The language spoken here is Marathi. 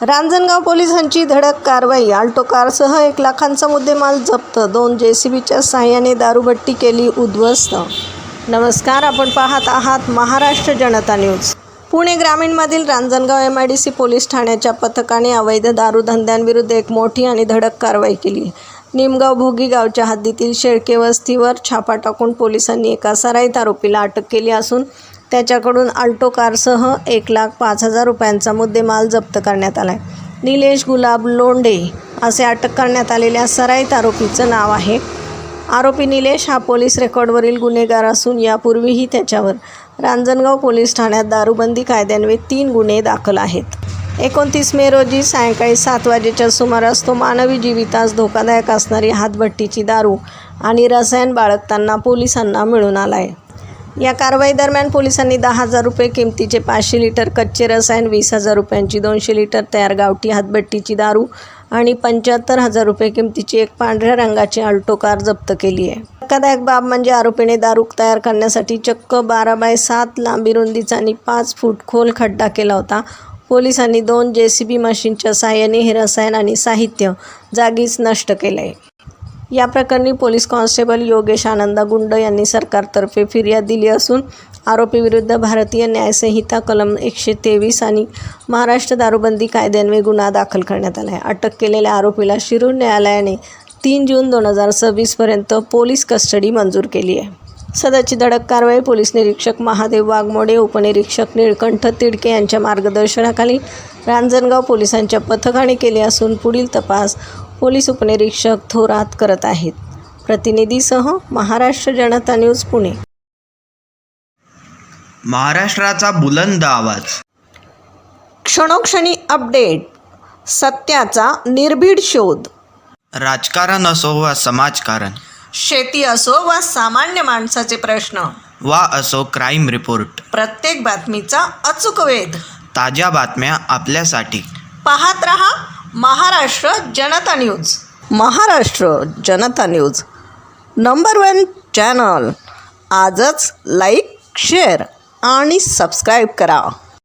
रांजणगाव पोलिसांची धडक कारवाई. आल्टो कारसह 1 लाखांचा मुद्देमाल जप्त. 2 JCBच्या साहाय्याने दारूभट्टी केली उद्ध्वस्त. नमस्कार, आपण पाहत आहात महाराष्ट्र जनता न्यूज. पुणे ग्रामीणमधील रांजणगाव MIDC पोलीस ठाण्याच्या पथकाने अवैध दारू धंद्यांविरुद्ध एक मोठी आणि धडक कारवाई केली. निमगाव भोगी गावच्या हद्दीतील शेळके वस्तीवर छापा टाकून पोलिसांनी एका सराईत आरोपीला अटक केली असून त्याच्याकडून आल्टो कारसह 1,05,000 रुपयांचा मुद्देमाल जप्त करण्यात आला आहे. निलेश गुलाब लोंढे असे अटक करण्यात आलेल्या सराईत आरोपीचं नाव आहे. आरोपी निलेश हा पोलीस रेकॉर्डवरील गुन्हेगार असून यापूर्वीही त्याच्यावर रांजणगाव पोलीस ठाण्यात दारूबंदी कायद्यान्वये 3 गुन्हे दाखल आहेत. 29 मे रोजी सायंकाळी 7 वाजेच्या सुमारास तो मानवी जीवितास धोकादायक असणारी हातभट्टीची दारू आणि रसायन बाळगताना पोलिसांना मिळून आला आहे. या कारवाई दरम्यान पोलिसांनी 10,000 रुपये किमतीचे 500 लिटर कच्चे रसायन, 20,000 रुपयांची 200 लिटर तयार गावठी हातभट्टीची दारू आणि 75,000 रुपये किमतीची एक पांढऱ्या रंगाची आल्टो कार जप्त केली आहे. धक्कादायक बाब म्हणजे आरोपीने दारू तयार करण्यासाठी चक्क 12x7 लांबी रुंदीचा आणि 5 फूट खोल खड्डा केला होता. पोलिसांनी 2 JCB मशीनच्या साहाय्याने हे रसायन आणि साहित्य जागीच नष्ट केले आहे. या प्रकरणी पोलीस कॉन्स्टेबल योगेश आनंदा गुंड यांनी सरकारतर्फे फिर्याद दिली असून आरोपीविरुद्ध भारतीय न्यायसंहिता कलम 123 आणि महाराष्ट्र दारूबंदी कायद्यान्वये गुन्हा दाखल करण्यात आला आहे. अटक केलेल्या आरोपीला शिरूर न्यायालयाने 3 जून 2026 पर्यंत पोलीस कस्टडी मंजूर केली आहे. सदरची धडक कारवाई पोलीस निरीक्षक महादेव वाघमोडे, उपनिरीक्षक निळकंठ तिडके यांच्या मार्गदर्शनाखाली रांजणगाव पोलिसांच्या पथकाने केली असून पुढील तपास पोलीस उपनिरीक्षक थोरात करत आहेत. प्रतिनिधीसह महाराष्ट्र जनता न्यूज, पुणे. महाराष्ट्राचा बुलंद आवाज. क्षणोक्षणी अपडेट, सत्याचा निर्भीड शोध. राजकारण असो वा समाजकारण, शेती असो वा सामान्य माणसाचे प्रश्न, वा असो क्राईम रिपोर्ट, प्रत्येक बातमीचा अचूक वेध. ताज्या बातम्या आपल्यासाठी. पाहत रहा Maharashtra Janata news. Maharashtra Janata news number 1 channel. आजच लाईक, शेअर आणि सबस्क्राईब करा.